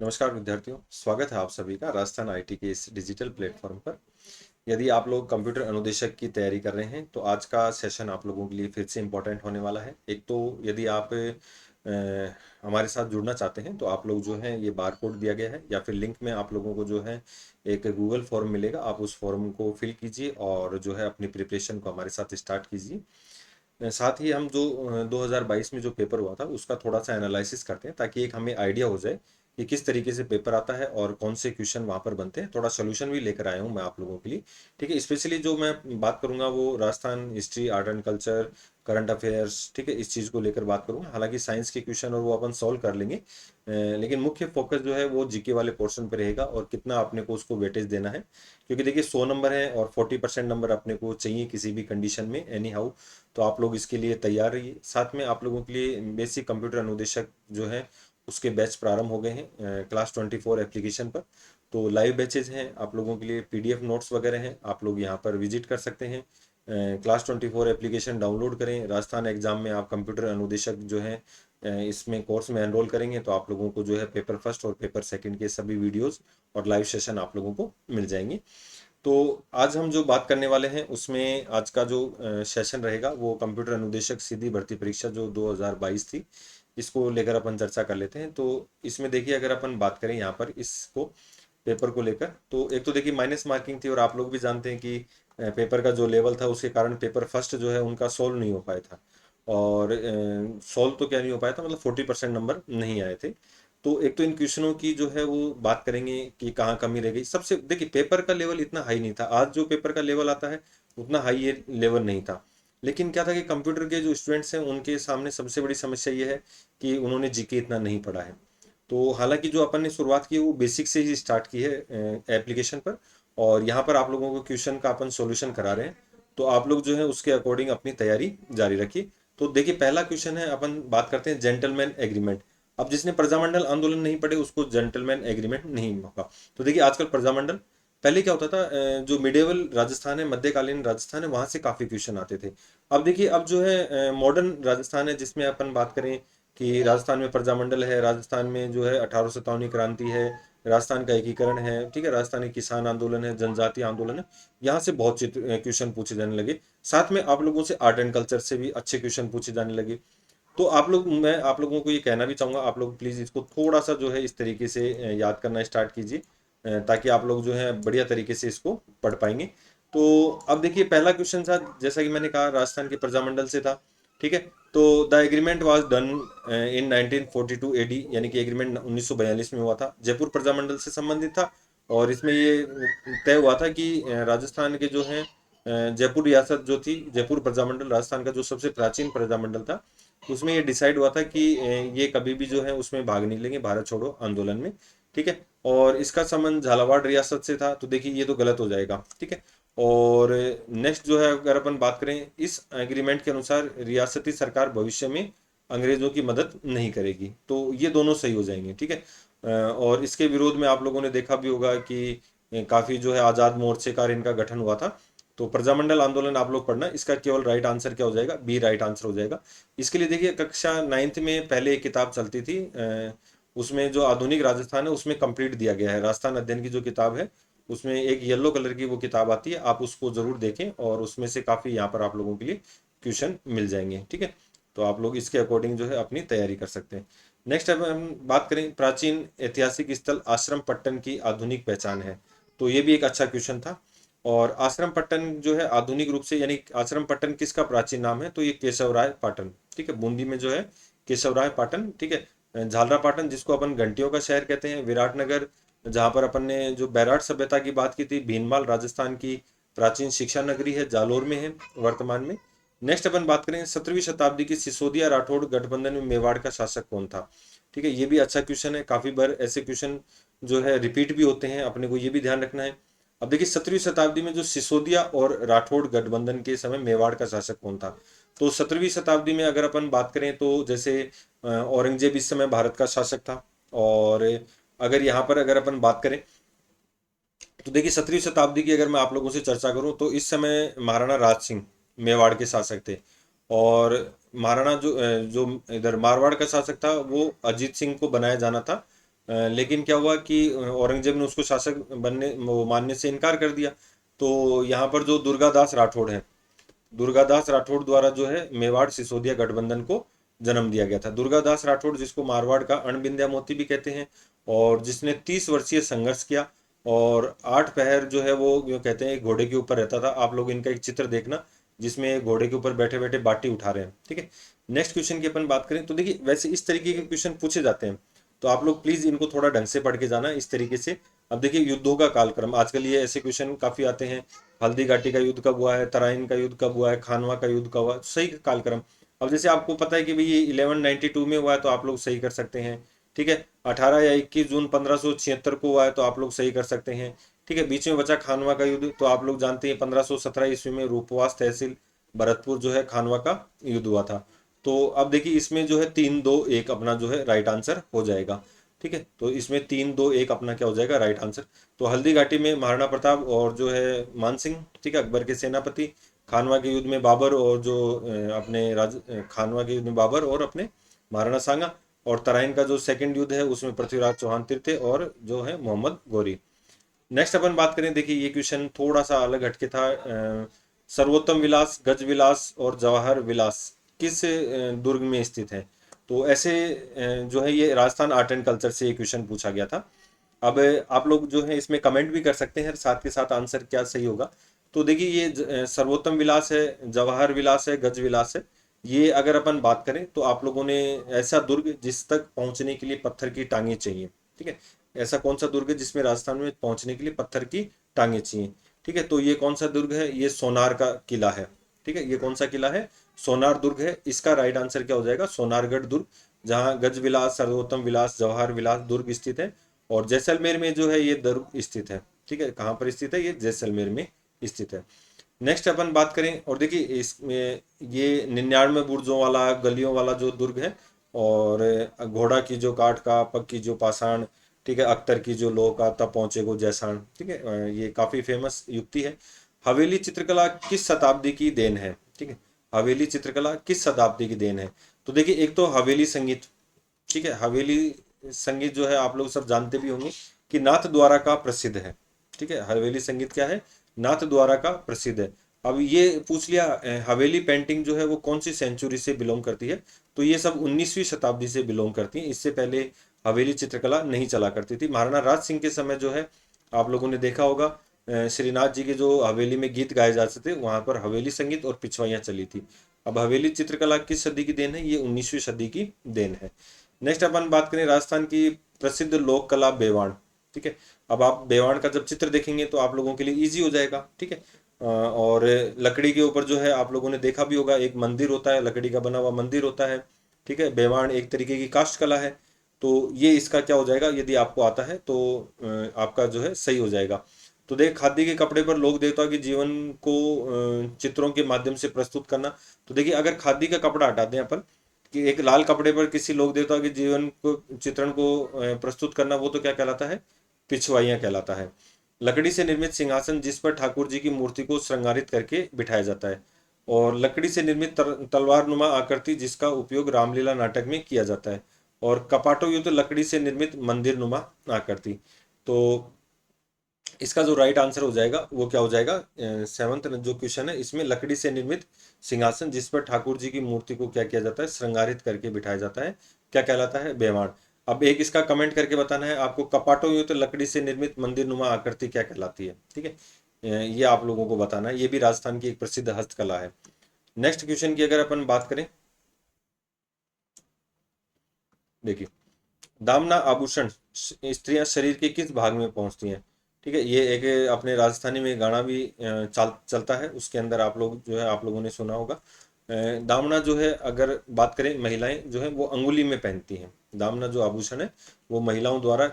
नमस्कार विद्यार्थियों, स्वागत है आप सभी का राजस्थान आईटी के इस डिजिटल प्लेटफॉर्म पर। यदि आप लोग कंप्यूटर अनुदेशक की तैयारी कर रहे हैं तो आज का सेशन आप लोगों के लिए फिर से इम्पोर्टेंट होने वाला है। एक तो यदि आप हमारे साथ जुड़ना चाहते हैं तो आप लोग जो है ये बार कोड दिया गया है या फिर लिंक में आप लोगों को जो है एक गूगल फॉर्म मिलेगा, आप उस फॉर्म को फिल कीजिए और जो है अपनी प्रिपरेशन को हमारे साथ स्टार्ट कीजिए। साथ ही हम जो 2022 में जो पेपर हुआ था उसका थोड़ा सा एनालिसिस करते हैं ताकि एक हमें आइडिया हो जाए कि किस तरीके से पेपर आता है और कौन से क्वेश्चन वहाँ पर बनते हैं। थोड़ा सोल्यूशन भी लेकर आया हूँ मैं आप लोगों के लिए। ठीक है, स्पेशली जो मैं बात करूँगा वो Rajasthan history, art and culture, current affairs, ठीक है, इस चीज़ को लेकर बात करूँगा। हालांकि साइंस के क्वेश्चन और वो अपन सॉल्व कर लेंगे, लेकिन मुख्य फोकस जो है वो जीके वाले पोर्शन पर रहेगा और कितना अपने को उसको वेटेज देना है। क्योंकि देखिए 100 नंबर है और 40% नंबर अपने को चाहिए किसी भी कंडीशन में, एनी हाउ। तो आप लोग इसके लिए तैयार रहिए। साथ में आप लोगों के लिए बेसिक कंप्यूटर अनुदेशक जो है उसके बैच प्रारंभ हो गए हैं क्लास 24 एप्लीकेशन पर। तो लाइव बैचेज हैं आप लोगों के लिए, पीडीएफ नोट्स वगैरह हैं, आप लोग यहाँ पर विजिट कर सकते हैं। क्लास 24 एप्लीकेशन डाउनलोड करें। राजस्थान एग्जाम में आप कंप्यूटर अनुदेशक जो है इसमें कोर्स में एनरोल करेंगे तो आप लोगों को जो है पेपर फर्स्ट और पेपर सेकंड के सभी वीडियोस और लाइव सेशन आप लोगों को मिल जाएंगे। तो आज हम जो बात करने वाले हैं उसमें आज का जो सेशन रहेगा वो कंप्यूटर अनुदेशक सीधी भर्ती परीक्षा जो 2022 थी, इसको लेकर अपन चर्चा कर लेते हैं। तो इसमें देखिए अगर अपन बात करें यहाँ पर इसको पेपर को लेकर, तो एक तो देखिए माइनस मार्किंग थी और आप लोग भी जानते हैं कि पेपर का जो लेवल था उसके कारण पेपर फर्स्ट जो है उनका सॉल्व नहीं हो पाया था। और सॉल्व तो क्या नहीं हो पाया था, मतलब 40% नंबर नहीं आए थे। तो एक तो इन क्वेश्चनों की जो है वो बात करेंगे कि कहाँ कमी रह गई। सबसे देखिए पेपर का लेवल इतना हाई नहीं था, आज जो पेपर का लेवल आता है उतना हाई ये लेवल नहीं था। लेकिन क्या था कि कंप्यूटर के जो स्टूडेंट्स हैं उनके सामने सबसे बड़ी समस्या ये है कि उन्होंने जीके इतना नहीं पढ़ा है। तो हालांकि जो अपन ने शुरुआत की है वो बेसिक से ही स्टार्ट की है एप्लीकेशन पर, और यहाँ पर आप लोगों को क्वेश्चन का अपन सॉल्यूशन करा रहे हैं। तो आप लोग जो है उसके अकॉर्डिंग अपनी तैयारी जारी रखिए। तो देखिए पहला क्वेश्चन है, अपन बात करते हैं जेंटलमैन एग्रीमेंट। अब जिसने प्रजामंडल आंदोलन नहीं पढ़े उसको जेंटलमैन एग्रीमेंट नहीं होगा। तो देखिए आजकल प्रजामंडल, पहले क्या होता था, जो मिडेवल राजस्थान है, मध्यकालीन राजस्थान है, वहां से काफी क्वेश्चन आते थे। अब देखिए अब जो है मॉडर्न राजस्थान है जिसमें अपन बात करें कि राजस्थान में प्रजामंडल है, राजस्थान में जो है 1857 क्रांति है, राजस्थान का एकीकरण है, ठीक है, राजस्थानी किसान आंदोलन है, जनजातीय आंदोलन है। यहाँ से बहुत से क्वेश्चन पूछे जाने लगे। साथ में आप लोगों से आर्ट एंड कल्चर से भी अच्छे क्वेश्चन पूछे जाने लगे। तो आप लोग, मैं आप लोगों को ये कहना भी चाहूंगा, आप लोग प्लीज़ इसको थोड़ा सा जो है इस तरीके से याद करना स्टार्ट कीजिए, ताकि आप लोग जो है बढ़िया तरीके से इसको पढ़ पाएंगे। तो अब देखिए पहला क्वेश्चन था, जैसा कि मैंने कहा, राजस्थान के प्रजामंडल से था। ठीक है, तो the agreement was done in 1942 AD, यानी कि एग्रीमेंट 1942 में हुआ था, जयपुर प्रजामंडल से संबंधित था। और इसमें ये तय हुआ था कि राजस्थान के जो है जयपुर रियासत जो थी, जयपुर प्रजामंडल राजस्थान का जो सबसे प्राचीन प्रजामंडल था, उसमें ये डिसाइड हुआ था कि ये कभी भी जो है उसमें भाग नहीं लेंगे भारत छोड़ो आंदोलन में। ठीक है, और इसका संबंध झालावाड़ रियासत से था, तो देखिए ये तो गलत हो जाएगा। ठीक है, और नेक्स्ट जो है अगर अपन बात करें, इस एग्रीमेंट के अनुसार रियासती सरकार भविष्य में अंग्रेजों की मदद नहीं करेगी, तो ये दोनों सही हो जाएंगे। ठीक है, और इसके विरोध में आप लोगों ने देखा भी होगा कि काफी जो है आजाद मोर्चेकार इनका गठन हुआ था। तो प्रजामंडल आंदोलन आप लोग पढ़ना, इसका केवल राइट आंसर क्या हो जाएगा, बी राइट आंसर हो जाएगा। इसके लिए देखिए कक्षा 9th में पहले एक किताब चलती थी, उसमें जो आधुनिक राजस्थान है उसमें कंप्लीट दिया गया है, राजस्थान अध्ययन की जो किताब है उसमें एक येलो कलर की वो किताब आती है, आप उसको जरूर देखें और उसमें से काफी यहाँ पर आप लोगों के लिए क्वेश्चन मिल जाएंगे। ठीक है, तो आप लोग इसके अकॉर्डिंग जो है अपनी तैयारी कर सकते हैं। नेक्स्ट अब हम बात करें, प्राचीन ऐतिहासिक स्थल आश्रम पट्टन की आधुनिक पहचान है। तो ये भी एक अच्छा क्वेश्चन था। और आश्रम पट्टन जो है आधुनिक रूप से, यानी आश्रम पट्टन किसका प्राचीन नाम है, तो ये केशवराय पाटन। ठीक है, बूंदी में जो है केशवराय पाटन। ठीक है, झालरा पाटन जिसको अपन घंटियों का शहर कहते हैं, विराटनगर जहाँ पर अपन ने जो बैराट सभ्यता की बात की थी, भीनमाल राजस्थान की प्राचीन शिक्षा नगरी है, जालोर में है वर्तमान में। नेक्स्ट अपन बात करें, 17वीं शताब्दी की सिसोदिया राठौड़ गठबंधन में मेवाड़ का शासक कौन था। ठीक है, ये भी अच्छा क्वेश्चन है, काफी बार ऐसे क्वेश्चन जो है रिपीट भी होते हैं, अपने को ये भी ध्यान रखना है। अब देखिए 17वीं शताब्दी में जो सिसोदिया और राठौड़ गठबंधन के समय मेवाड़ का शासक कौन था। तो 17वीं शताब्दी में अगर अपन बात करें तो जैसे औरंगजेब इस समय भारत का शासक था। और अगर यहाँ पर अगर अपन बात करें तो देखिए 17वीं शताब्दी की अगर मैं आप लोगों से चर्चा करूं तो इस समय महाराणा राज सिंह मेवाड़ के शासक थे। और महाराणा जो इधर मारवाड़ का शासक था वो अजीत सिंह को बनाया जाना था। लेकिन क्या हुआ कि औरंगजेब ने उसको शासक बनने वो मानने से इनकार कर दिया। तो यहाँ पर जो दुर्गादास राठौड़ है, दुर्गादास राठौड़ द्वारा जो है मेवाड़ सिसोदिया गठबंधन को जन्म दिया गया था। दुर्गादास राठौड़ जिसको मारवाड़ का अणबिंद्या मोती भी कहते हैं, और जिसने 30 वर्षीय संघर्ष किया, और 8 पहर जो है वो यूँ कहते हैं घोड़े के ऊपर रहता था। आप लोग इनका एक चित्र देखना जिसमें घोड़े के ऊपर बैठे बैठे बाटी उठा रहे हैं। ठीक है, नेक्स्ट क्वेश्चन की अपन बात करें तो देखिए वैसे इस तरीके के क्वेश्चन पूछे जाते हैं, तो आप लोग प्लीज इनको थोड़ा ढंग से पढ़ के जाना इस तरीके से। अब देखिए युद्धों का कालक्रम, आजकल ये ऐसे क्वेश्चन काफी आते हैं, हल्दी घाटी का युद्ध कब हुआ है, तराइन का युद्ध कब हुआ है, खानवा का युद्ध कब हुआ है, सही कालक्रम। अब जैसे आपको पता है कि भाई ये 1192 में हुआ है तो आप लोग सही कर सकते हैं। ठीक है, 18 या 21 जून 1576 को हुआ है तो आप लोग सही कर सकते हैं। ठीक है, बीच में बचा खानवा का युद्ध, तो आप लोग जानते हैं 1517 ईस्वी में रूपवास तहसील भरतपुर जो है खानवा का युद्ध हुआ था। तो अब देखिए इसमें जो है 3-2-1 अपना जो है राइट आंसर हो जाएगा। ठीक है, तो इसमें 3-2-1 अपना क्या हो जाएगा राइट आंसर। तो हल्दी घाटी में महाराणा प्रताप और जो है मानसिंह, ठीक है, अकबर के सेनापति। खानवा के युद्ध में बाबर और जो खानवा के युद्ध में बाबर और अपने महाराणा सांगा। और तराइन का जो सेकंड युद्ध है उसमें पृथ्वीराज चौहान तृतीय और जो है मोहम्मद गौरी। नेक्स्ट अपन बात करें, देखिए ये क्वेश्चन थोड़ा सा अलग हटके था। सर्वोत्तम विलास, गज विलास और जवाहर विलास किस दुर्ग में स्थित है? तो ऐसे जो है ये राजस्थान आर्ट एंड कल्चर से ये क्वेश्चन पूछा गया था। अब आप लोग जो है इसमें कमेंट भी कर सकते हैं साथ के साथ आंसर क्या सही होगा। तो देखिए ये सर्वोत्तम विलास है, जवाहर विलास है, गज विलास है। ये अगर अपन बात करें तो आप लोगों ने ऐसा दुर्ग जिस तक पहुंचने के लिए पत्थर की टांगे चाहिए। ठीक है, ऐसा कौन सा दुर्ग है जिसमें राजस्थान में पहुंचने के लिए पत्थर की टांगे चाहिए? ठीक है, तो ये कौन सा दुर्ग है? ये सोनार का किला है। ठीक है, ये कौन सा किला है? सोनार दुर्ग है। इसका राइट आंसर क्या हो जाएगा? सोनारगढ़ दुर्ग, जहाँ गज विलास, सर्वोत्तम विलास, जवाहर विलास दुर्ग स्थित है। और जैसलमेर में जो है ये दुर्ग स्थित है। ठीक है, कहाँ पर स्थित है? ये जैसलमेर में स्थित है। नेक्स्ट अपन बात करें, और देखिए इसमें ये 99 बुर्जों वाला गलियों वाला जो दुर्ग है, और घोड़ा की जो काठ का, पग की जो पाषाण, ठीक है, अख्तर की जो लोह का, तब पहुंचे को जैसाण। ठीक है, ये काफी फेमस युक्ति है। हवेली चित्रकला किस शताब्दी की देन है? ठीक है, हवेली चित्रकला किस शताब्दी की देन है? तो देखिए एक तो हवेली संगीत, ठीक है, हवेली संगीत जो है आप लोग सब जानते भी होंगे कि नाथ द्वारा का प्रसिद्ध है। ठीक है, हवेली संगीत क्या है? नाथ द्वारा का प्रसिद्ध है। अब ये पूछ लिया हवेली पेंटिंग जो है वो कौन सी सेंचुरी से बिलोंग करती है? तो ये सब 19वीं शताब्दी से बिलोंग करती है। इससे पहले हवेली चित्रकला नहीं चला करती थी। महाराणा राज सिंह के समय जो है आप लोगों ने देखा होगा श्रीनाथ जी के जो हवेली में गीत गाए जाते थे वहां पर हवेली संगीत और पिछवाइयाँ चली थी। अब हवेली चित्रकला किस सदी की देन है? ये 19वीं सदी की देन है। नेक्स्ट अपन बात करें राजस्थान की प्रसिद्ध लोक कला बेवाण। ठीक है, अब आप बेवाण का जब चित्र देखेंगे तो आप लोगों के लिए इजी हो जाएगा। ठीक है, और लकड़ी के ऊपर जो है आप लोगों ने देखा भी होगा एक मंदिर होता है, लकड़ी का बना हुआ मंदिर होता है। ठीक है, बेवाण एक तरीके की काष्ठ कला है। तो ये इसका क्या हो जाएगा? यदि आपको आता है तो आपका जो है सही हो जाएगा। तो देख, खादी के कपड़े पर लोक देवता के जीवन को चित्रों के माध्यम से प्रस्तुत करना। तो देखिए अगर खादी का कपड़ा हटा दें अपन, कि एक लाल कपड़े पर किसी लोक देवता के जीवन को चित्रण को प्रस्तुत करना, वो तो क्या कहलाता है? पिछवाइयाँ कहलाता है। लकड़ी से निर्मित सिंहासन जिस पर ठाकुर जी की मूर्ति को श्रृंगारित करके बिठाया जाता है। और लकड़ी से निर्मित तलवार नुमा आकृति जिसका उपयोग रामलीला नाटक में किया जाता है। और कपाटो युद्ध लकड़ी से निर्मित मंदिर नुमा आकृति। तो इसका जो राइट आंसर हो जाएगा वो क्या हो जाएगा? सेवंथ जो क्वेश्चन है इसमें लकड़ी से निर्मित सिंहासन जिस पर ठाकुर जी की मूर्ति को क्या किया जाता है? श्रृंगारित करके बिठाया जाता है, क्या कहलाता है? बेवाण। अब एक इसका कमेंट करके बताना है आपको, कपाटो युक्त लकड़ी से निर्मित मंदिर नुमा आकृति क्या कहलाती है? ठीक है, ये आप लोगों को बताना है। ये भी राजस्थान की एक प्रसिद्ध हस्तकला है। नेक्स्ट क्वेश्चन की अगर अपन बात करें, देखिए दामना आभूषण स्त्रियां शरीर के किस भाग में पहुंचती हैं? ठीक है, ये एक अपने राजस्थानी में गाना भी चलता है, उसके अंदर आप लोग जो है आप लोगों ने सुना होगा। दामना जो है अगर बात करें महिलाएं जो है वो अंगुली में पहनती हैं। दामना जो आभूषण है वो महिलाओं द्वारा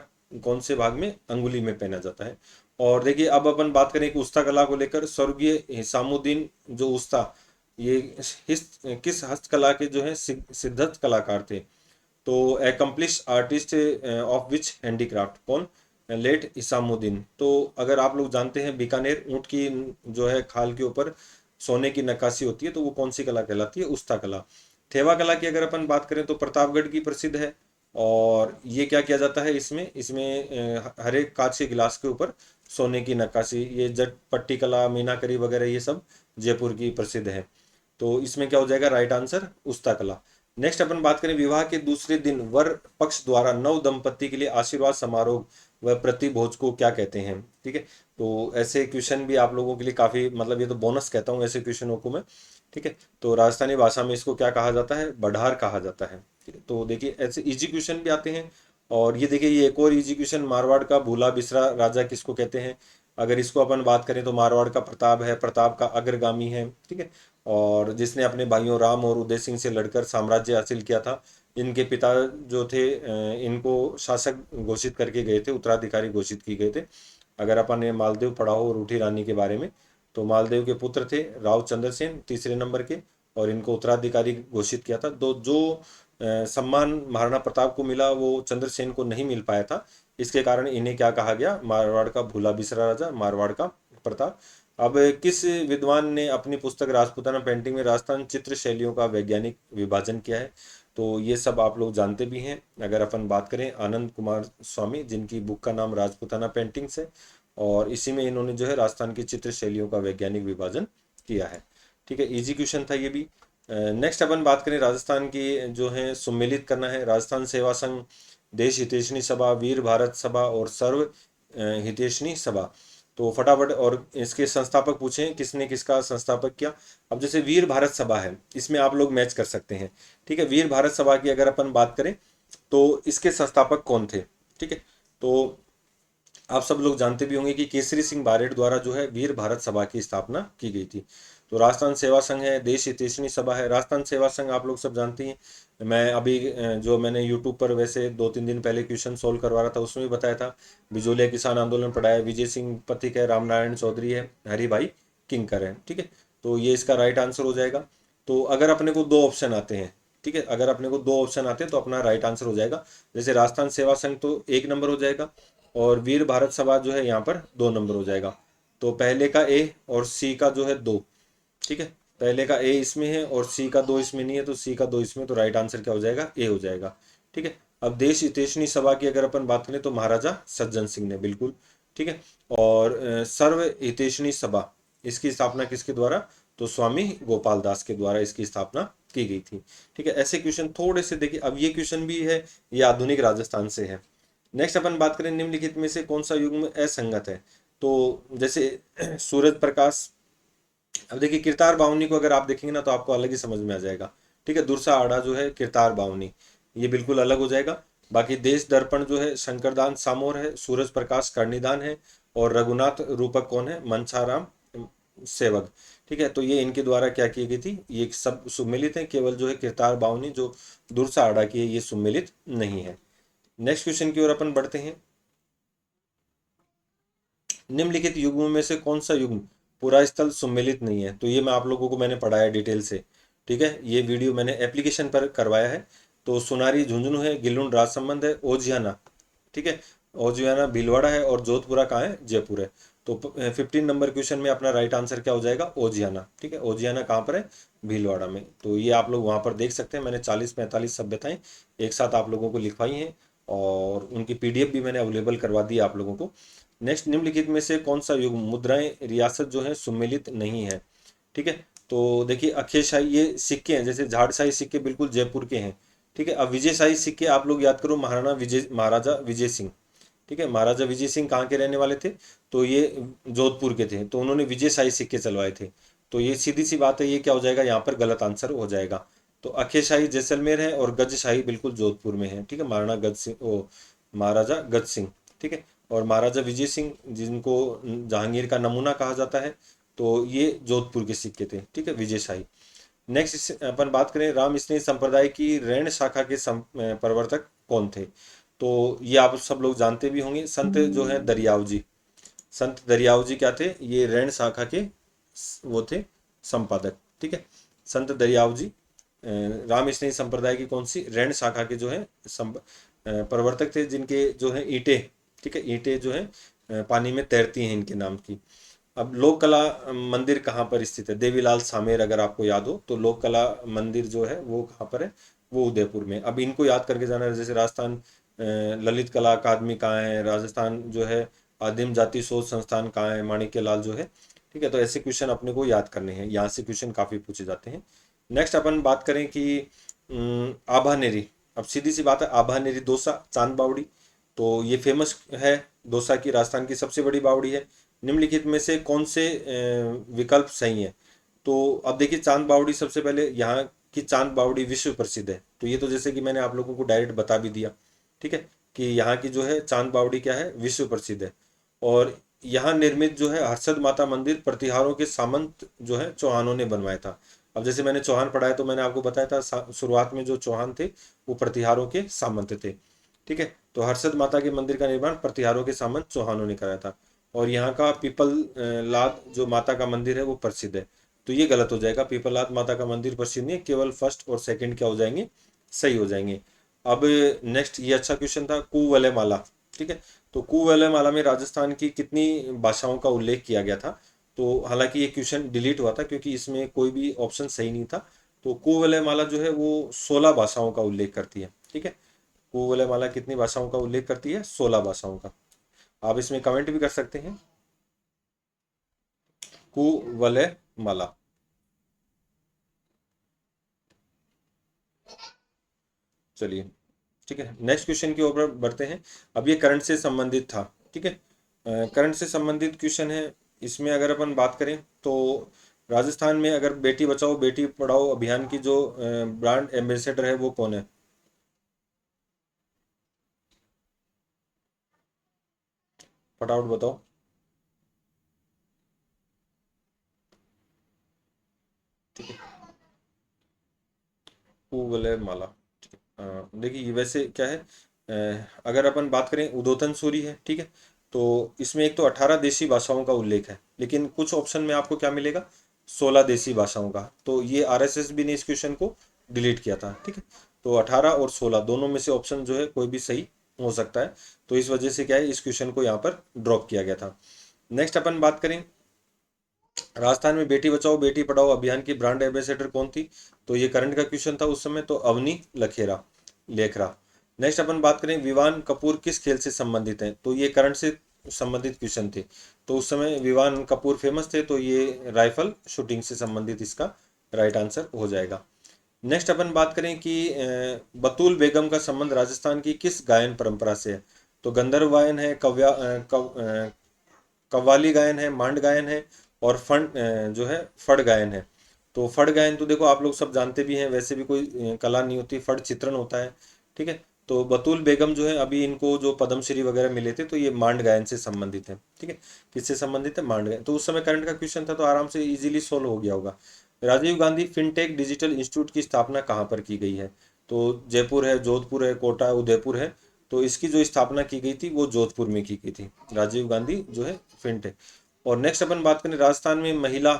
कौन से भाग में? अंगुली में पहना जाता है। और देखिए अब अपन बात करें कि उस्ता कला को लेकर, स्वर्गीय हिसामुद्दीन जो उस्ता, ये किस हस्तकला के जो है सिद्धस्त कलाकार थे? तो accomplish artist of which handicraft, कौन? लेट इसामुद्दीन। तो अगर आप लोग जानते हैं बीकानेर ऊंट की जो है खाल के ऊपर सोने की नक्काशी होती है, तो वो कौन सी कला कहलाती है? उस्ता कला। थेवा कला की अगर अपन बात करें तो प्रतापगढ़ की प्रसिद्ध है। और ये क्या किया जाता है इसमें इसमें हर एक कांच के गिलास के ऊपर सोने की नक्काशी, ये जट पट्टी कला, मीनाकरी वगैरह ये सब जयपुर की प्रसिद्ध है। तो इसमें क्या हो जाएगा राइट आंसर उस्ता कला। नेक्स्ट अपन बात करें विवाह के दूसरे दिन वर पक्ष द्वारा नव दंपति के लिए आशीर्वाद समारोह व प्रतिभोज को क्या कहते हैं। ठीक है, तो ऐसे क्वेश्चन भी आप लोगों के लिए काफी, मतलब ये तो बोनस कहता हूँ ऐसे क्वेश्चनों को मैं। ठीक है, तो राजस्थानी भाषा में इसको क्या कहा जाता है, बढ़ार कहा जाता है। ठीक है, तो देखिए ऐसे इजी क्वेश्चन भी आते हैं। और ये देखिए ये एक और इजी क्वेश्चन, मारवाड़ का भूला बिसरा राजा किसको कहते हैं। अगर इसको अपन बात करें तो मारवाड़ का प्रताप है, प्रताप का अग्रगामी है। ठीक है, और जिसने अपने भाइयों राम और उदय सिंह से लड़कर साम्राज्य हासिल किया था। इनके पिता जो थे इनको शासक घोषित करके गए थे, उत्तराधिकारी घोषित किए गए थे। अगर अपन ने मालदेव पढ़ा हो रूठी रानी के बारे में, तो मालदेव के पुत्र थे राव चंद्रसेन तीसरे नंबर के, और इनको उत्तराधिकारी घोषित किया था। तो जो सम्मान महाराणा प्रताप को मिला वो चंद्रसेन को नहीं मिल पाया था। इसके कारण इन्हें क्या कहा गया, मारवाड़ का भूला बिसरा राजा, मारवाड़ का प्रताप। अब किस विद्वान ने अपनी पुस्तक राजपूताना पेंटिंग में राजस्थान चित्र शैलियों का वैज्ञानिक विभाजन किया है। तो ये सब आप लोग जानते भी हैं। अगर अपन बात करें आनंद कुमार स्वामी, जिनकी बुक का नाम राजपूताना पेंटिंग्स है, और इसी में इन्होंने जो है राजस्थान की चित्र शैलियों का वैज्ञानिक विभाजन किया है। ठीक है, इजी क्वेश्चन था ये भी। नेक्स्ट अपन बात करें राजस्थान की जो है सुमेलित करना है, राजस्थान सेवा संघ, देश हितैषणी सभा, वीर भारत सभा और सर्व हितैषणी सभा। तो फटाफट, और इसके संस्थापक पूछें किसने किसका संस्थापक किया। अब जैसे वीर भारत सभा है, इसमें आप लोग मैच कर सकते हैं। ठीक है, वीर भारत सभा की अगर अपन बात करें तो इसके संस्थापक कौन थे। ठीक है, तो आप सब लोग जानते भी होंगे कि केसरी सिंह बारेड द्वारा जो है वीर भारत सभा की स्थापना की गई थी। तो राजस्थान सेवा संघ है, देश हितैषणी सभा है। राजस्थान सेवा संघ आप लोग सब जानते हैं। मैं अभी जो मैंने यूट्यूब पर वैसे 2-3 दिन पहले क्वेश्चन सोल्व करवा रहा था, उसमें भी बताया था। बिजोलिया किसान आंदोलन पढ़ाया, विजय सिंह पथिक है, रामनारायण चौधरी है, हरिभाई किंकर है। ठीक है, तो ये इसका राइट आंसर हो जाएगा। तो अगर अपने को दो ऑप्शन आते हैं, ठीक है, अगर अपने को दो ऑप्शन आते हैं तो अपना राइट आंसर हो जाएगा। जैसे राजस्थान सेवा संघ तो 1 नंबर हो जाएगा, और वीर भारत सभा जो है यहाँ पर 2 नंबर हो जाएगा। तो पहले का ए और सी का जो है 2। ठीक है, पहले का ए इसमें है और सी का 2 इसमें नहीं है, तो सी का 2 इसमें, तो राइट आंसर क्या हो जाएगा, ए हो जाएगा। ठीक है, अब देश हितैषणी सभा की अगर अपन बात करें तो महाराजा सज्जन सिंह ने, बिल्कुल। ठीक है, और सर्व हितैषणी सभा, इसकी स्थापना किसके द्वारा, तो स्वामी गोपाल दास के द्वारा इसकी स्थापना की गई थी। ठीक है, ऐसे क्वेश्चन थोड़े से देखिए। अब ये क्वेश्चन भी है, ये आधुनिक राजस्थान से है। नेक्स्ट अपन बात करें निम्नलिखित में से कौन सा युग्म असंगत है। तो जैसे सूरज प्रकाश, अब देखिए किरतार बावनी को अगर आप देखेंगे ना तो आपको अलग ही समझ में आ जाएगा। ठीक है, दुरसा आड़ा जो है किरतार बावनी, ये बिल्कुल अलग हो जाएगा। बाकी देश दर्पण जो है शंकरदान सामोर है, सूरज प्रकाश कर्णिदान है, और रघुनाथ रूपक कौन है, मनसाराम सेवक। ठीक है, तो ये इनके द्वारा क्या की गई थी, ये सब सुमेलित है। केवल जो है किरतार बावनी जो दुरसा आड़ा की है ये सुमेलित नहीं है। नेक्स्ट क्वेश्चन की ओर अपन बढ़ते हैं। निम्नलिखित युग्मों में से कौन सा युग्म पूरा स्थल सुमेलित नहीं है। तो ये मैं आप लोगों को मैंने पढ़ाया डिटेल से। ठीक है, ये वीडियो मैंने एप्लीकेशन पर करवाया है। तो सुनारी झुंझुनू है, गिलुंड राजसमंद है, ओजियाना, ठीक है, ओजियाना भीलवाड़ा है, और जोधपुरा कहाँ है, जयपुर है। तो 15 नंबर क्वेश्चन में अपना राइट आंसर क्या हो जाएगा, ओजियाना। ठीक है, ओजियाना कहाँ पर है, भीलवाड़ा में। तो ये आप लोग वहाँ पर देख सकते हैं। मैंने 40-45 सभ्यताएं एक साथ आप लोगों को लिखवाई हैं, और उनकी पीडीएफ भी मैंने अवेलेबल करवा दी आप लोगों को। नेक्स्ट, निम्नलिखित में से कौन सा युग्म मुद्राएं रियासत जो है सुमेलित नहीं है। ठीक है, तो देखिए अक्षयशाही ये सिक्के हैं, जैसे झाड़शाही सिक्के बिल्कुल जयपुर के हैं। ठीक है, अब विजयशाही सिक्के आप लोग याद करो, महाराजा विजय सिंह। ठीक है, महाराजा विजय सिंह कहाँ के रहने वाले थे, तो ये जोधपुर के थे, तो उन्होंने विजयशाही सिक्के चलवाए थे। तो ये सीधी सी बात है, ये क्या हो जाएगा, यहाँ पर गलत आंसर हो जाएगा। तो अक्षयशाही जैसलमेर है, और गजशाही बिल्कुल जोधपुर में है। ठीक है, महाराणा गज सिंह, ओ महाराजा गज सिंह। ठीक है, और महाराजा विजय सिंह जिनको जहांगीर का नमूना कहा जाता है, तो ये जोधपुर के सिक्के थे। ठीक है, विजयशाही। नेक्स्ट अपन बात करें राम स्नेह संप्रदाय की रैण शाखा के प्रवर्तक कौन थे। तो ये आप सब लोग जानते भी होंगे, संत जो है दरियाव जी। संत दरियाव जी क्या थे, ये रैण शाखा के वो थे संपादक। ठीक है, संत दरियाव जी राम स्नेही संप्रदाय की कौन सी, रैण शाखा के जो है प्रवर्तक थे, जिनके जो है ईंटें, ठीक है, ईंटें जो है पानी में तैरती हैं इनके नाम की। अब लोक कला मंदिर कहाँ पर स्थित है, देवीलाल सामेर, अगर आपको याद हो तो लोक कला मंदिर जो है वो कहाँ पर है, वो उदयपुर में। अब इनको याद करके जाना है, जैसे राजस्थान ललित कला अकादमी कहाँ है, राजस्थान जो है आदिम जाति शोध संस्थान कहाँ है, माणिक्य लाल जो है। ठीक है, तो ऐसे क्वेश्चन अपने को याद करने हैं, यहाँ से क्वेश्चन काफ़ी पूछे जाते हैं। नेक्स्ट अपन बात करें कि आभानेरी। अब सीधी सी बात है, आभानेरी दौसा चांद बावड़ी, तो ये फेमस है, दौसा की राजस्थान की सबसे बड़ी बावड़ी है। निम्नलिखित में से कौन से विकल्प सही है? तो अब देखिए, चांद बावड़ी सबसे पहले, यहाँ की चांद बावड़ी विश्व प्रसिद्ध है, तो ये तो जैसे कि मैंने आप लोगों को डायरेक्ट बता भी दिया। ठीक है, कि यहाँ की जो है चांद बावड़ी क्या है, विश्व प्रसिद्ध है। और यहाँ निर्मित जो है हर्षद माता मंदिर प्रतिहारों के सामंत जो है चौहानों ने बनवाया था। अब जैसे मैंने चौहान पढ़ाया, तो मैंने आपको बताया था शुरुआत में जो चौहान थे वो प्रतिहारों के सामंत थे। ठीक है, तो हर्षद माता के मंदिर का निर्माण प्रतिहारों के सामंत चौहानों ने कराया था। और यहाँ का पीपल लाद जो माता का मंदिर है वो प्रसिद्ध है, तो ये गलत हो जाएगा। पीपलनाथ माता का मंदिर प्रसिद्ध नहीं है, केवल फर्स्ट और सेकंड क्या हो जाएंगे, सही हो जाएंगे। अब नेक्स्ट, ये अच्छा क्वेश्चन था, कुवलय माला। ठीक है, तो कुवलय माला में राजस्थान की कितनी भाषाओं का उल्लेख किया गया था? तो हालांकि ये क्वेश्चन डिलीट हुआ था क्योंकि इसमें कोई भी ऑप्शन सही नहीं था। तो कुवलय माला जो है वो 16 भाषाओं का उल्लेख करती है। ठीक है, कुवलय माला कितनी भाषाओं का उल्लेख करती है? 16 भाषाओं का। आप इसमें कमेंट भी कर सकते हैं, कुवलय माला। चलिए, ठीक है, नेक्स्ट क्वेश्चन की ओर बढ़ते हैं। अब ये करंट से संबंधित था। ठीक है, करंट से संबंधित क्वेश्चन है। इसमें अगर अपन बात करें तो राजस्थान में अगर बेटी बचाओ बेटी पढ़ाओ अभियान की जो ब्रांड एम्बेसडर है वो कौन है? फटाफट बताओ। ठीक है, पूवलय माला। ठीक है, देखिए ये वैसे क्या है, अगर अपन बात करें उदोतन सूरी है। ठीक है, तो इसमें एक तो 18 देशी भाषाओं का उल्लेख है, लेकिन कुछ ऑप्शन में आपको क्या मिलेगा, 16 देशी भाषाओं का। तो ये आरएसएस भी ने इस क्वेश्चन को डिलीट किया था। ठीक है, तो 18 और 16 दोनों में से ऑप्शन जो है कोई भी सही हो सकता है, तो इस वजह से क्या है, इस क्वेश्चन को यहाँ पर ड्रॉप किया गया था। नेक्स्ट अपन बात करें, राजस्थान में बेटी बचाओ बेटी पढ़ाओ अभियान की ब्रांड एम्बेसडर कौन थी? तो ये करंट का क्वेश्चन था उस समय, तो अवनी लखेरा लेखरा। नेक्स्ट अपन बात करें, विवान कपूर किस खेल से संबंधित हैं? तो ये करंट से संबंधित क्वेश्चन थे, तो उस समय विवान कपूर फेमस थे, तो ये राइफल शूटिंग से संबंधित इसका राइट आंसर हो जाएगा। नेक्स्ट अपन बात करें कि बतूल बेगम का संबंध राजस्थान की किस गायन परंपरा से है? तो गंधर्व गायन है, कव्वाली गायन है, मांड गायन है, और जो है फड़ गायन है। तो फड़ गायन तो देखो आप लोग सब जानते भी हैं, वैसे भी कोई कला नहीं होती, फड़ चित्रण होता है। ठीक है, तो बतूल बेगम जो है अभी इनको जो पद्मश्री वगैरह मिले थे, तो ये मांड गायन से संबंधित है। ठीक है, किससे संबंधित है? मांड गायन। तो उस समय करंट का क्वेश्चन था, तो आराम से इजीली सोल्व हो गया होगा। Rajiv Gandhi fintech digital institute की स्थापना कहाँ पर की गई है? तो जयपुर है, जोधपुर है, कोटा है, उदयपुर है। तो इसकी जो स्थापना की गई थी वो जोधपुर में की गई थी, राजीव गांधी जो है फिनटेक। और नेक्स्ट अपन बात करें, राजस्थान में महिला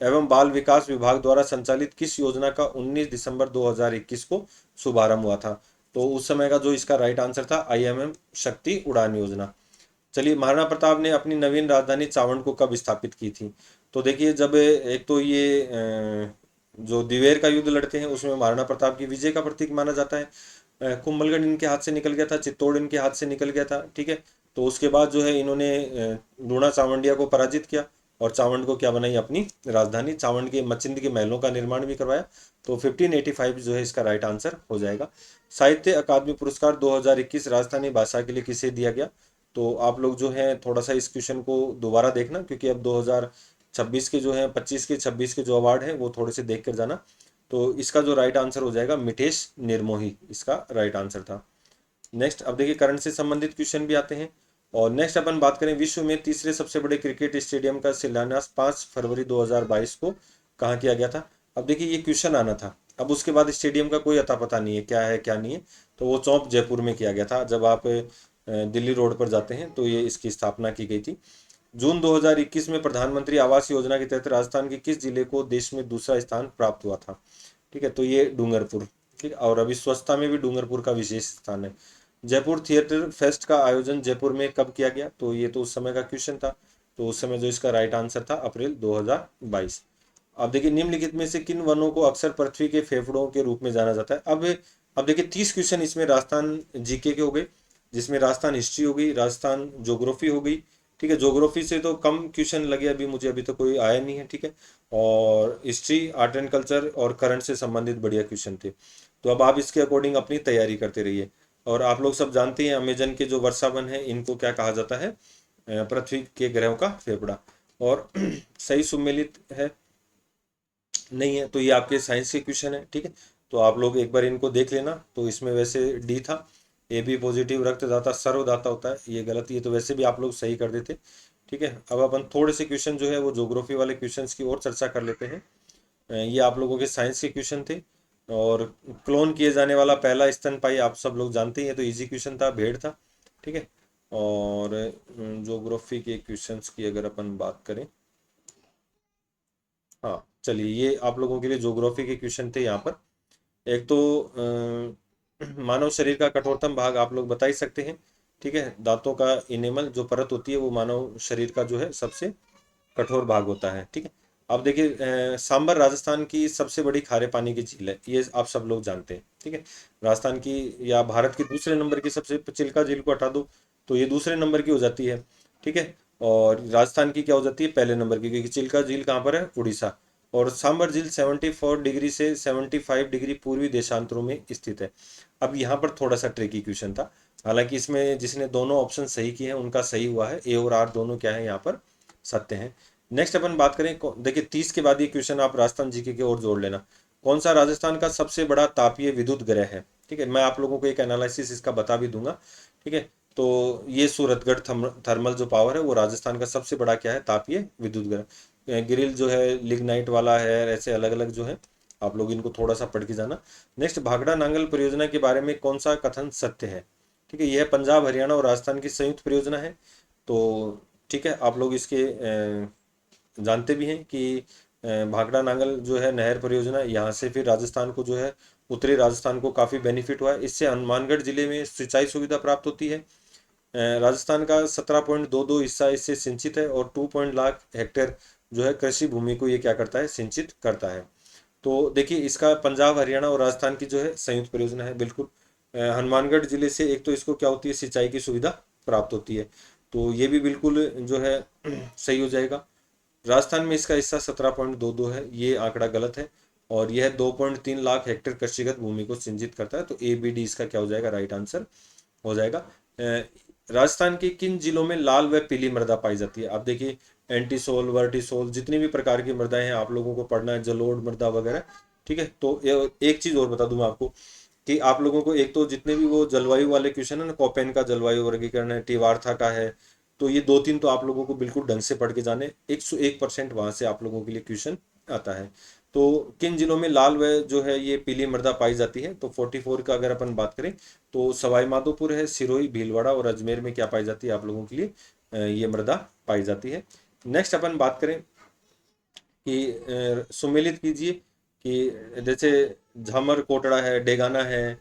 एवं बाल विकास विभाग द्वारा संचालित किस योजना का 19 दिसंबर 2021 को शुभारंभ हुआ था? तो उस समय का जो इसका राइट आंसर था, आईएमएम शक्ति उड़ान योजना। चलिए, महाराणा प्रताप ने अपनी नवीन राजधानी चावंड को कब स्थापित की थी? तो देखिए, जब एक तो ये जो दिवेर का युद्ध लड़ते हैं उसमें महाराणा प्रताप की विजय का प्रतीक माना जाता है। कुंभलगढ़ इनके हाथ से निकल गया था, चित्तौड़ इनके हाथ से निकल गया था। ठीक है, तो उसके बाद जो है इन्होंने लूणा चावंडिया को पराजित किया और चावंड को क्या बनाई, अपनी राजधानी। चावंड के मचिंद के महलों का निर्माण भी करवाया। तो 1585 जो है इसका राइट आंसर हो जाएगा। साहित्य अकादमी पुरस्कार 2021 राजस्थानी भाषा के लिए किसे दिया गया? तो आप लोग जो है थोड़ा सा इस क्वेश्चन को दोबारा देखना, क्योंकि अब 2026 के जो है 25 के 26 के जो अवार्ड है वो थोड़े से देख कर जाना। तो इसका जो राइट आंसर हो जाएगा, मिठेश निर्मोही इसका राइट आंसर था। नेक्स्ट, अब देखिए करंट से संबंधित क्वेश्चन भी आते हैं। और नेक्स्ट अपन बात करें, विश्व में तीसरे सबसे बड़े क्रिकेट स्टेडियम का शिलान्यास 5 फरवरी 2022 को कहाँ किया गया था? अब देखिए ये क्वेश्चन आना था, अब उसके बाद स्टेडियम का कोई अता पता नहीं है, क्या है क्या नहीं है। तो वो चौंक जयपुर में किया गया था, जब आप दिल्ली रोड पर जाते हैं तो ये इसकी स्थापना की गई थी। जून 2021 में प्रधानमंत्री आवास योजना के तहत राजस्थान के किस जिले को देश में दूसरा स्थान प्राप्त हुआ था? ठीक है, तो ये डूंगरपुर। ठीक है, और अभी स्वच्छता में भी डूंगरपुर का विशेष स्थान है। जयपुर थिएटर फेस्ट का आयोजन जयपुर में कब किया गया? तो ये तो उस समय का क्वेश्चन था, तो उस समय जो इसका राइट आंसर था, अप्रैल 2022। अब देखिए निम्नलिखित में से किन वनों को अक्सर पृथ्वी के फेफड़ों के रूप में जाना जाता है। अब देखिए 30 क्वेश्चन इसमें राजस्थान जीके के हो गए, जिसमें राजस्थान हिस्ट्री हो गई, राजस्थान ज्योग्राफी हो गई। ठीक है, ज्योग्राफी से तो कम क्वेश्चन लगे अभी मुझे, अभी तो कोई आया नहीं है। ठीक है, और हिस्ट्री, आर्ट एंड कल्चर और करंट से संबंधित बढ़िया क्वेश्चन थे। तो अब आप इसके अकॉर्डिंग अपनी तैयारी करते रहिए। और आप लोग सब जानते हैं अमेजन के जो वर्षावन है इनको क्या कहा जाता है, पृथ्वी के ग्रहों का फेफड़ा। और सही सुमेलित है नहीं है तो ये आपके साइंस के क्वेश्चन है। ठीक है, तो आप लोग एक बार इनको देख लेना। तो इसमें वैसे डी था, ए बी पॉजिटिव रक्तदाता सर्वदाता होता है, ये गलत, ये तो वैसे भी आप लोग सही कर देते। ठीक है, अब अपन थोड़े से क्वेश्चन जो है वो ज्योग्राफी वाले क्वेश्चंस की और चर्चा कर लेते हैं। ये आप लोगों के साइंस के क्वेश्चन थे। और क्लोन किए जाने वाला पहला स्तनपाई आप सब लोग जानते हैं, ये तो इजी क्वेश्चन था, भेड़ था। ठीक है, और ज्योग्राफी के क्वेश्चंस की अगर अपन बात करें, हाँ चलिए ये आप लोगों के लिए ज्योग्राफी के क्वेश्चन थे यहाँ पर। एक तो मानव शरीर का कठोरतम भाग आप लोग बता ही सकते हैं। ठीक है, दांतों का इनेमल जो परत होती है वो मानव शरीर का जो है सबसे कठोर भाग होता है। ठीक है, अब देखिए सांबर राजस्थान की सबसे बड़ी खारे पानी की झील है, ये आप सब लोग जानते हैं। ठीक है, राजस्थान की या भारत की दूसरे नंबर की सबसे, चिल्का झील को हटा दो तो ये दूसरे नंबर की हो जाती है। ठीक है, और राजस्थान की क्या हो जाती है, पहले नंबर की, क्योंकि चिल्का झील कहाँ पर है, उड़ीसा। और सांबर झील 74 डिग्री से 75 डिग्री पूर्वी देशांतरों में स्थित है। अब यहाँ पर थोड़ा सा ट्रिकी क्वेश्चन था, हालांकि इसमें जिसने दोनों ऑप्शन सही किए हैं उनका सही हुआ है, ए और आर दोनों क्या है यहाँ पर सत्य हैं। नेक्स्ट अपन बात करें, देखिए 30 के बाद ये क्वेश्चन आप राजस्थान जीके के और जोड़ लेना। कौन सा राजस्थान का सबसे बड़ा तापीय विद्युत ग्रह है। ठीक है, मैं आप लोगों को एक एनालिसिस इसका बता भी दूंगा। ठीक है, तो ये सूरतगढ़ थर्मल जो पावर है वो राजस्थान का सबसे बड़ा क्या है, तापीय विद्युत ग्रह। ग्रिल जो है लिग्नाइट वाला है, ऐसे अलग अलग जो है, आप लोग इनको थोड़ा सा पढ़ के जाना। नेक्स्ट, भाखड़ा नांगल परियोजना के बारे में कौन सा कथन सत्य है। ठीक है, यह पंजाब हरियाणा और राजस्थान की संयुक्त परियोजना है। तो ठीक है, आप लोग इसके जानते भी हैं कि भाखड़ा नांगल जो है नहर परियोजना, यहाँ से फिर राजस्थान को जो है, उत्तरी राजस्थान को काफ़ी बेनिफिट हुआ है। इससे हनुमानगढ़ जिले में सिंचाई सुविधा प्राप्त होती है। राजस्थान का 17.22 हिस्सा इससे सिंचित है और 2 लाख हेक्टेयर जो है कृषि भूमि को ये क्या करता है, सिंचित करता है। तो देखिए इसका पंजाब हरियाणा और राजस्थान की जो है संयुक्त परियोजना है बिल्कुल। हनुमानगढ़ जिले से एक तो इसको क्या होती है, सिंचाई की सुविधा प्राप्त होती है, तो ये भी बिल्कुल जो है सही हो जाएगा। राजस्थान में इसका हिस्सा 17.22 है, ये आंकड़ा गलत है। और यह 2.3 लाख हेक्टेयर कृषिगत भूमि को सिंचित करता है, तो ए बी डी इसका क्या हो जाएगा, राइट आंसर हो जाएगा। राजस्थान के किन जिलों में लाल व पीली मृदा पाई जाती है। आप देखिए एंटीसोल, वर्टिसोल, जितनी भी प्रकार की मृदाएं हैं आप लोगों को पढ़ना है, जलोढ़ मृदा वगैरह। ठीक है, तो एक चीज और बता दूं मैं आपको कि आप लोगों को एक तो जितने भी वो जलवायु वाले क्वेश्चन है ना, कोपेन का जलवायु वर्गीकरण है, टिवार्था का है, तो ये दो तीन तो आप लोगों को बिल्कुल ढंग से पढ़ के जाने, 101% वहां से आप लोगों के लिए क्वेश्चन आता है। तो किन जिलों में लाल व जो है ये पीली मृदा पाई जाती है, तो 44 का अगर अपन बात करें तो सवाई माधोपुर है, सिरोही, भीलवाड़ा और अजमेर में क्या पाई जाती है आप लोगों के लिए, ये मृदा पाई जाती है। नेक्स्ट अपन बात करें कि सुमेलित कीजिए कि जैसे झमर कोटड़ा है, डेगाना है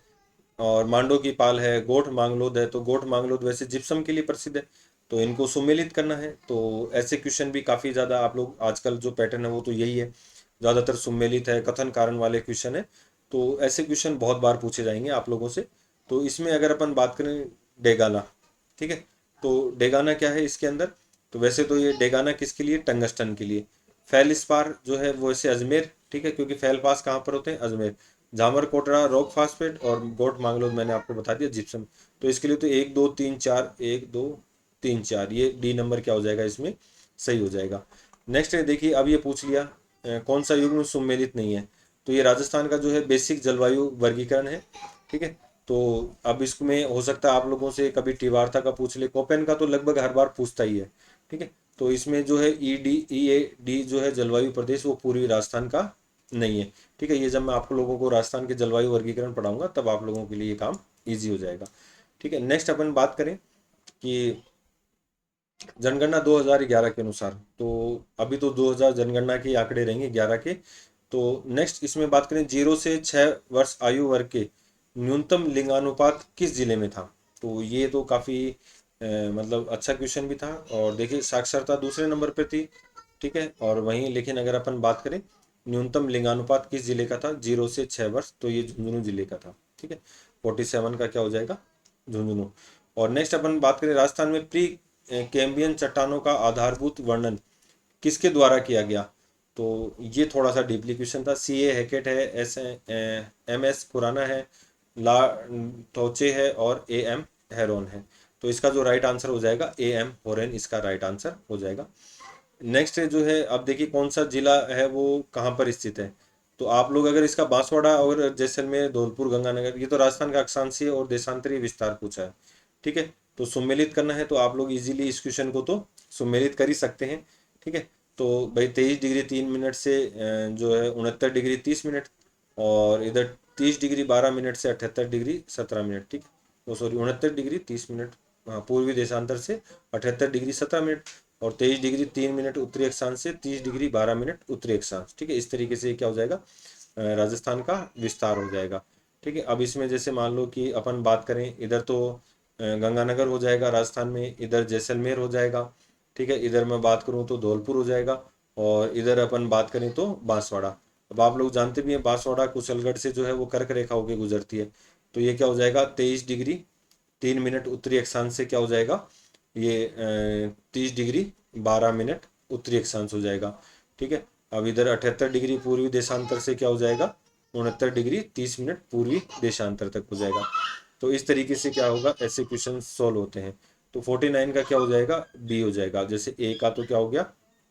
और मांडो की पाल है, गोठ मांगलोद है। तो गोठ मांगलोद वैसे जिप्सम के लिए प्रसिद्ध है, तो इनको सुमेलित करना है। तो ऐसे क्वेश्चन भी काफ़ी ज़्यादा आप लोग, आजकल जो पैटर्न है वो तो यही है, ज़्यादातर सुमेलित है, कथन कारण वाले क्वेश्चन है। तो ऐसे क्वेश्चन बहुत बार पूछे जाएंगे आप लोगों से। तो इसमें अगर अपन बात करें डेगाना, ठीक है, तो डेगाना क्या है इसके अंदर, तो वैसे तो ये डेगाना किसके लिए, टंगस्टन के लिए। फेलिस्पार जो है वो ऐसे अजमेर, ठीक है, क्योंकि फेलपास कहाँ पर होते हैं, अजमेर। झामर कोटरा रॉक फास्फेट और गोट मांगलोद मैंने आपको बता दिया जिप्सम। तो इसके लिए तो 1 2 3 4, 1 2 3 4, ये डी नंबर क्या हो जाएगा इसमें, सही हो जाएगा। नेक्स्ट है देखिए, अब ये पूछ लिया कौन सा युग्म सुमेलित नहीं है, तो ये राजस्थान का जो है बेसिक जलवायु वर्गीकरण है। ठीक है, तो अब इसमें हो सकता है आप लोगों से कभी टिवार्था का पूछ ले, कोपेन का तो लगभग हर बार पूछता ही है। ठीक है, तो इसमें जो है ई ए डी जो है जलवायु प्रदेश, वो पूर्वी राजस्थान का नहीं है। ठीक है, ये जब मैं आप लोगों को राजस्थान के जलवायु वर्गीकरण पढ़ाऊंगा तब आप लोगों के लिए ये काम ईजी हो जाएगा। ठीक है, नेक्स्ट अपन बात करें कि जनगणना 2011 के अनुसार, तो अभी तो 2000 जनगणना के आंकड़े रहेंगे 11 के। तो नेक्स्ट इसमें बात करें 0 से 6 वर्ष आयु वर्ग के न्यूनतम लिंगानुपात किस जिले में था। तो ये तो काफ़ी मतलब अच्छा क्वेश्चन भी था। और देखिए साक्षरता दूसरे नंबर पे थी। ठीक है, और वहीं लेकिन अगर अपन बात करें न्यूनतम लिंगानुपात किस जिले का था? 0 से 6 वर्ष, तो ये झुंझुनू जिले का था। ठीक है, 47 का क्या हो जाएगा? झुंझुनू। और नेक्स्ट अपन बात करें, राजस्थान में प्री कैम्बियन चट्टानों का आधारभूत वर्णन किसके द्वारा किया गया? तो ये थोड़ा सा डीपली क्वेश्चन था। सी ए हैकेट है, एम एस खुराना है, ला टोचे है, और ए एम हेरोन है। तो इसका जो राइट आंसर हो जाएगा ए एम होरेन, इसका राइट आंसर हो जाएगा। नेक्स्ट जो है, अब देखिए कौन सा जिला है वो कहाँ पर स्थित है। तो आप लोग अगर इसका बांसवाड़ा और जैसलमेर, धौलपुर, गंगानगर, ये तो राजस्थान का अक्षांशीय और देशांतरीय विस्तार पूछा है। ठीक है, तो सुमेलित करना है तो आप लोग इजीली इस क्वेश्चन को तो सुमेलित कर ही सकते हैं। ठीक है, तो भाई 23 डिग्री 3 मिनट से जो है 69 डिग्री 30 मिनट, और इधर 30 डिग्री 12 मिनट से 78 डिग्री 17 मिनट। ठीक है, वो सॉरी 69 डिग्री 30 मिनट, हाँ, पूर्वी देशांतर से 78 डिग्री 17 मिनट, और 23 डिग्री 3 मिनट उत्तरी अक्षांश से 30 डिग्री 12 मिनट उत्तरी अक्षांश। ठीक है, इस तरीके से क्या हो जाएगा? राजस्थान का विस्तार हो जाएगा। ठीक है, अब इसमें जैसे मान लो कि अपन बात करें, इधर तो गंगानगर हो जाएगा राजस्थान में, इधर जैसलमेर हो जाएगा। ठीक है, इधर मैं बात करूँ तो धौलपुर हो जाएगा, और इधर अपन बात करें तो बांसवाड़ा। अब आप लोग जानते भी हैं बांसवाड़ा कुशलगढ़ से जो है वो कर्क रेखा होकर गुजरती है। तो ये क्या हो जाएगा? 23 डिग्री 3 मिनट उत्तरी अक्षांश से क्या हो जाएगा? ये 30 डिग्री 12 मिनट उत्तरी अक्षांश हो जाएगा। ठीक है, अब इधर 78 डिग्री पूर्वी देशांतर से क्या हो जाएगा? 69 डिग्री 30 मिनट पूर्वी देशांतर तक हो जाएगा। तो इस तरीके से क्या होगा, ऐसे क्वेश्चन सॉल्व होते हैं। तो 49 का क्या हो जाएगा? बी हो जाएगा। जैसे ए का तो क्या हो गया?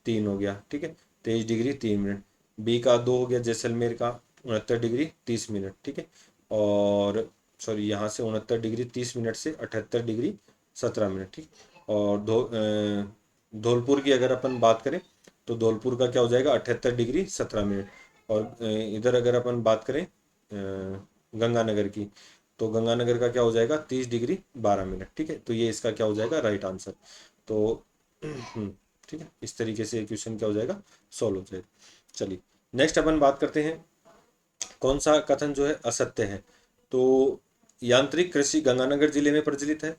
3 हो गया। ठीक है, 23 डिग्री 3 मिनट। बी का 2 हो गया, जैसलमेर का 69 डिग्री 30 मिनट। ठीक है, और सॉरी यहाँ से 69 डिग्री 30 मिनट से 78 डिग्री 17 मिनट। ठीक, और धौलपुर की अगर अपन बात करें तो धौलपुर का क्या हो जाएगा? 78 डिग्री 17 मिनट। और इधर अगर अपन बात करें गंगानगर की, तो गंगानगर का क्या हो जाएगा? 30 डिग्री 12 मिनट। ठीक है, तो ये इसका क्या हो जाएगा? Right answer. तो ठीक है, इस तरीके से क्वेश्चन क्या हो जाएगा? सॉल्व हो जाएगा। चलिए नेक्स्ट अपन बात करते हैं, कौन सा कथन जो है असत्य है? तो यांत्रिक कृषि गंगानगर जिले में प्रचलित है।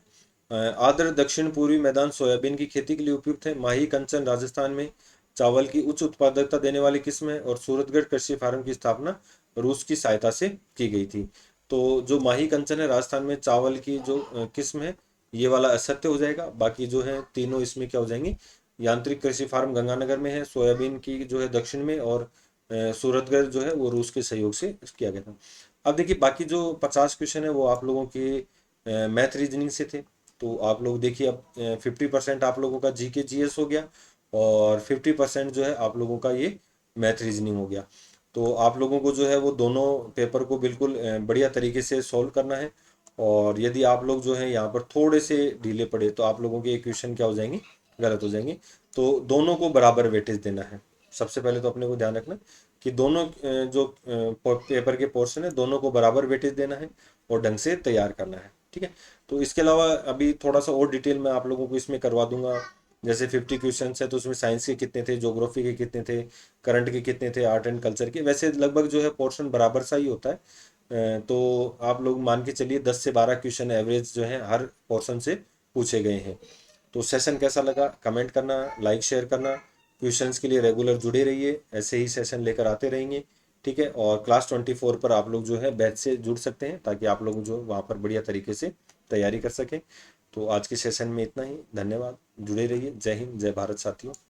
आर्द्र दक्षिण पूर्वी मैदान सोयाबीन की खेती के लिए उपयुक्त है। माही कंचन राजस्थान में चावल की उच्च उत्पादकता देने वाली किस्म है। और सूरतगढ़ कृषि फार्म की स्थापना रूस की सहायता से की गई थी। तो जो माही कंचन है राजस्थान में चावल की जो किस्म है, ये वाला असत्य हो जाएगा। बाकी जो है तीनों इसमें क्या हो जाएंगी? यांत्रिक कृषि फार्म गंगानगर में है, सोयाबीन की जो है दक्षिण में, और सूरतगढ़ जो है वो रूस के सहयोग से किया गया था। अब देखिए बाकी जो 50 क्वेश्चन है वो आप लोगों के मैथ रीजनिंग से थे। तो आप लोग देखिए, अब 50% आप लोगों का जी के जी एस हो गया, और 50% जो है आप लोगों का ये मैथ रीजनिंग हो गया। तो आप लोगों को जो है वो दोनों पेपर को बिल्कुल बढ़िया तरीके से सॉल्व करना है। और यदि आप लोग जो है यहाँ पर थोड़े से ढीले पड़े तो आप लोगों के क्वेश्चन क्या हो जाएंगे? गलत हो जाएंगे। तो दोनों को बराबर वेटेज देना है। सबसे पहले तो अपने को ध्यान रखना कि दोनों जो पेपर के पोर्शन है दोनों को बराबर वेटेज देना है, और ढंग से तैयार करना है। ठीक है, तो इसके अलावा अभी थोड़ा सा और डिटेल में आप लोगों को इसमें करवा दूंगा। जैसे 50 क्वेश्चन है तो उसमें साइंस के कितने थे, ज्योग्राफी के कितने थे, करंट के कितने थे, आर्ट एंड कल्चर के, वैसे लगभग जो है पोर्शन बराबर सा ही होता है। तो आप लोग मान के चलिए 10 से 12 क्वेश्चन एवरेज जो है हर पोर्शन से पूछे गए हैं। तो सेशन कैसा लगा कमेंट करना, लाइक शेयर करना। क्वेश्चंस के लिए रेगुलर जुड़े रहिए, ऐसे ही सेशन लेकर आते रहेंगे। ठीक है, और क्लास 24 पर आप लोग जो है बैच से जुड़ सकते हैं, ताकि आप लोग जो वहाँ पर बढ़िया तरीके से तैयारी कर सकें। तो आज के सेशन में इतना ही। धन्यवाद, जुड़े रहिए। जय हिंद, जय भारत साथियों।